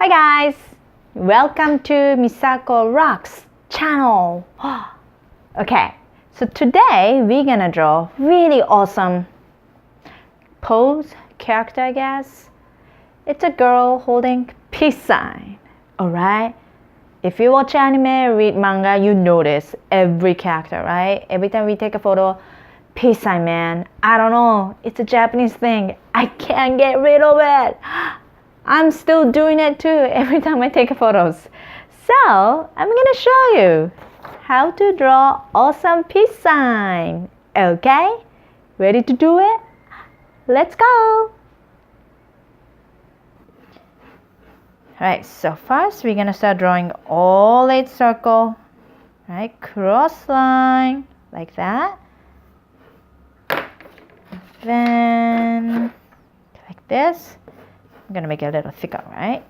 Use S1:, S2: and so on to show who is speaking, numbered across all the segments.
S1: Hi guys! Welcome to Misako Rocks channel. Okay, so today we're gonna draw really awesome pose character, I guess. It's a girl holding peace sign. Alright? If you watch anime, read manga, you notice every character, right? Every time we take a photo, peace sign, man. I don't know. It's a Japanese thing. I can't get rid of it. I'm still doing it too every time I take photos. So I'm gonna show you how to draw awesome peace sign. Okay? Ready to do it? Let's go! Alright, so first we're gonna start drawing all 8 circle. Right, cross line like that. Then like this. I'm gonna make it a little thicker, right?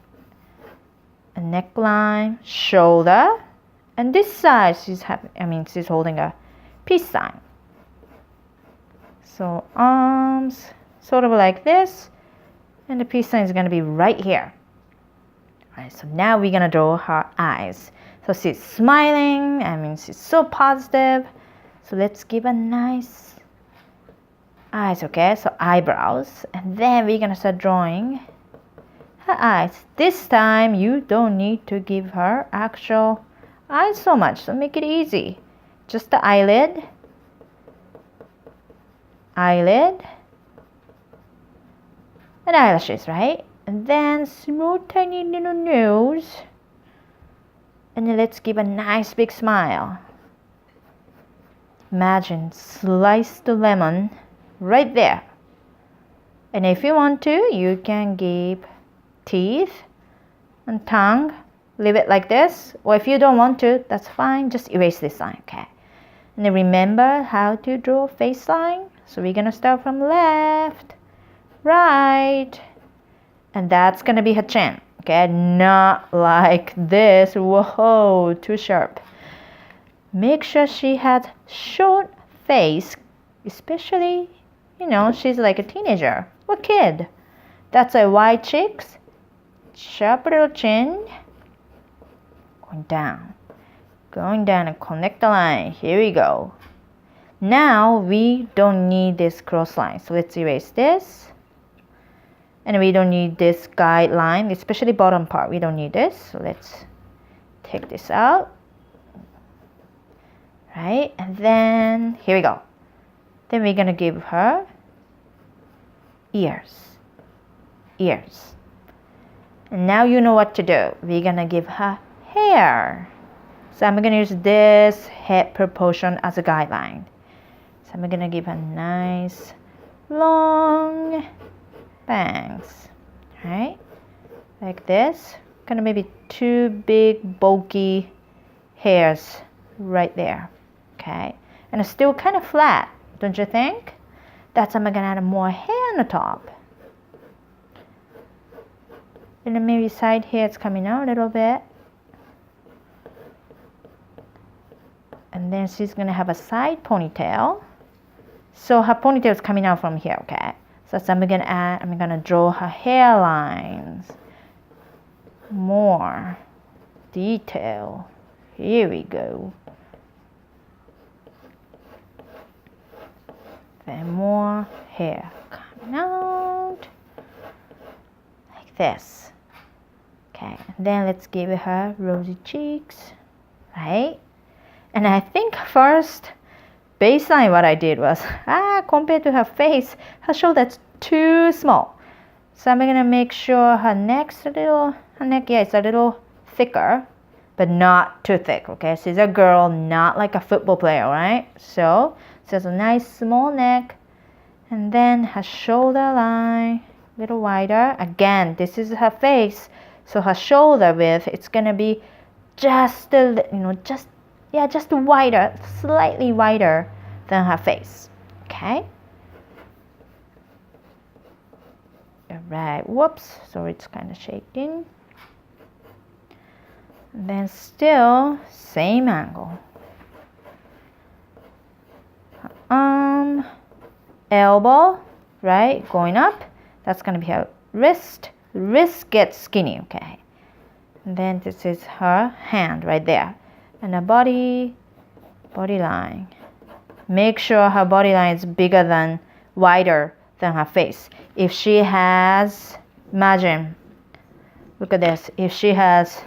S1: A neckline, shoulder, and this side she's holding a peace sign. So arms, sort of like this, and the peace sign is gonna be right here. All right, so now we're gonna draw her eyes. So she's smiling. She's so positive. So let's give a nice eyes, okay? So eyebrows, and then we're gonna start drawing her eyes. This time you don't need to give her actual eyes so much, so make it easy. Just the eyelid, and eyelashes, right? And then small tiny little nose, and then let's give a nice big smile. Imagine slice the lemon right there, and if you want to, you can give teeth and tongue. Leave it like this, or if you don't want to, that's fine, just erase this line, okay? And then remember how to draw face line. So we're gonna start from left, right, and that's gonna be her chin, okay? Not like this. Whoa, too sharp. Make sure she has short face, especially, she's like a teenager or kid. That's a wide cheeks, sharp little chin, going down and connect the line. Here we go. Now we don't need this cross line, so let's erase this. And we don't need this guideline, especially bottom part. We don't need this, so let's take this out. Right, and then here we go. Then we're gonna give her ears. And now you know what to do. We're gonna give her hair. So I'm gonna use this head proportion as a guideline. So I'm gonna give her nice long bangs, right? Like this. Gonna maybe 2 big bulky hairs right there, okay? And it's still kind of flat, don't you think? That's how I'm gonna add more hair on the top. And then maybe side hairs coming out a little bit. And then she's gonna have a side ponytail. So her ponytail is coming out from here, okay? So I'm gonna draw her hairlines. More detail. Here we go. Then more hair coming out. Like this. Okay, and then let's give her rosy cheeks, right? And I think first baseline what I did was, compared to her face, her shoulder's too small. So I'm gonna make sure her neck is a little thicker, but not too thick, okay? She's a girl, not like a football player, right? So she has a nice small neck, and then her shoulder line a little wider. Again, this is her face, so her shoulder width, it's gonna be just wider, slightly wider than her face, okay? Alright, whoops, so it's kind of shaking. And then still same angle. Elbow, right, going up. That's gonna be her wrist. Wrist gets skinny, okay? And then this is her hand right there. And her body line. Make sure her body line is bigger than, wider than her face. If she has, imagine, look at this. If she has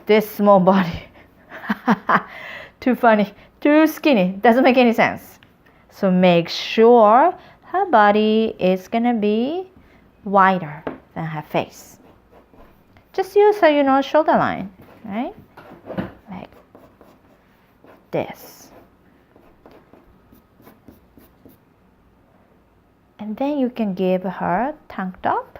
S1: this small body, too funny, too skinny, doesn't make any sense. So make sure her body is gonna be wider than her face. Just use her, shoulder line, right? Like this. And then you can give her tank top.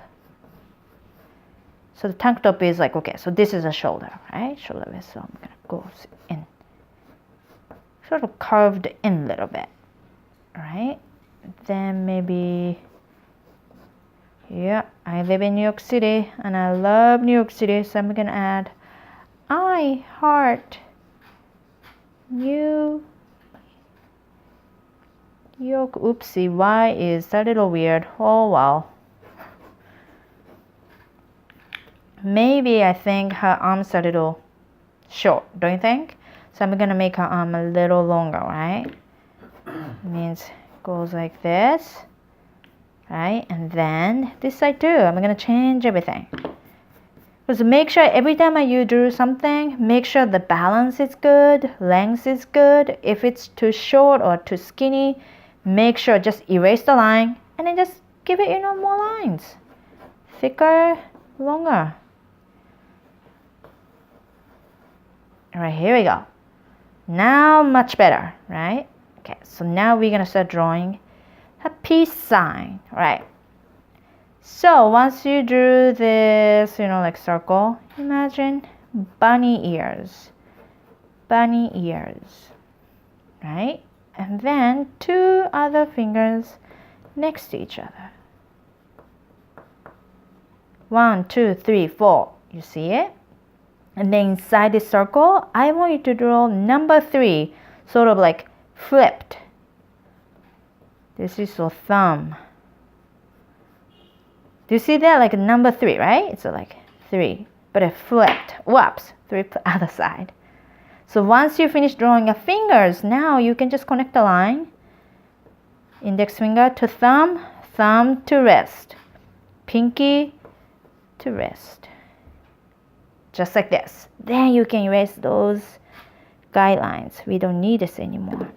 S1: So the tank top is like, okay, so this is a shoulder, right? Shoulder width, so I'm gonna go in. Sort of curved in a little bit, right? Then maybe, yeah, I live in New York City and I love New York City, so I'm gonna add I heart New York. Oopsie, why is that a little weird? Oh wow. Maybe I think her arms are a little short, don't you think? So I'm gonna make her arm a little longer, right? Means goes like this, right? And then this side too. I'm gonna change everything. Because make sure every time you do something, make sure the balance is good, length is good. If it's too short or too skinny, make sure just erase the line and then just give it, more lines. Thicker, longer. All right, here we go. Now much better, right? Okay, so now we're gonna start drawing a peace sign, right? So once you drew this, like circle, imagine bunny ears, right? And then 2 other fingers next to each other. 1, 2, 3, 4. You see it? And then inside this circle, I want you to draw number 3, sort of like flipped. This is your thumb. Do you see that? Like number 3, right? It's like 3, but it flipped. Whoops, 3 other side. So once you finish drawing your fingers, now you can just connect the line. Index finger to thumb, thumb to wrist, pinky to wrist. Just like this. Then you can erase those guidelines. We don't need this anymore.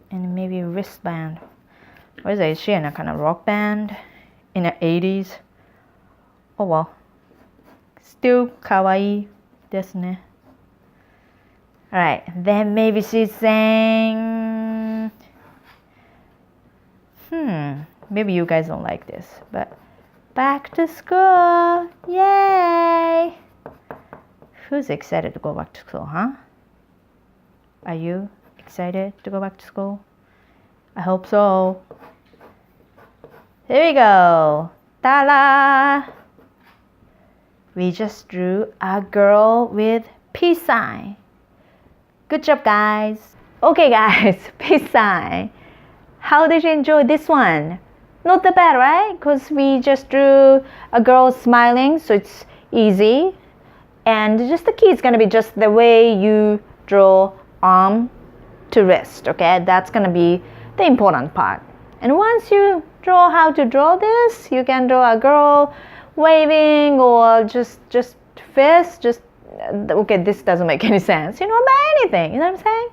S1: And maybe wristband. What is it? Is she in a kind of rock band in the 80s? Oh well. Still kawaii desu ne. Alright, then maybe she's saying, maybe you guys don't like this, but back to school, yay! Who's excited to go back to school, huh? Are you excited to go back to school? I hope so. Here we go. Ta-da! We just drew a girl with peace sign. Good job, guys. Okay, guys, peace sign. How did you enjoy this one? Not that bad, right? Because we just drew a girl smiling, so it's easy. And just the key is going to be just the way you draw arm to wrist, okay? That's going to be the important part. And once you draw how to draw this, you can draw a girl waving or just fist, okay, this doesn't make any sense, by anything, you know what I'm saying?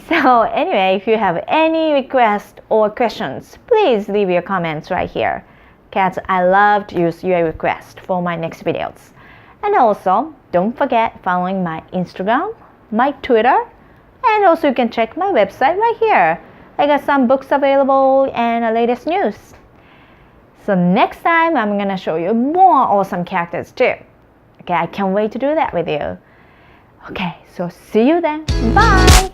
S1: So anyway, if you have any requests or questions, please leave your comments right here. Cats, I love to use your request for my next videos. And also, don't forget following my Instagram, my Twitter, and also you can check my website right here. I got some books available and the latest news. So next time, I'm gonna show you more awesome characters too. Okay, I can't wait to do that with you. Okay, so see you then. Bye!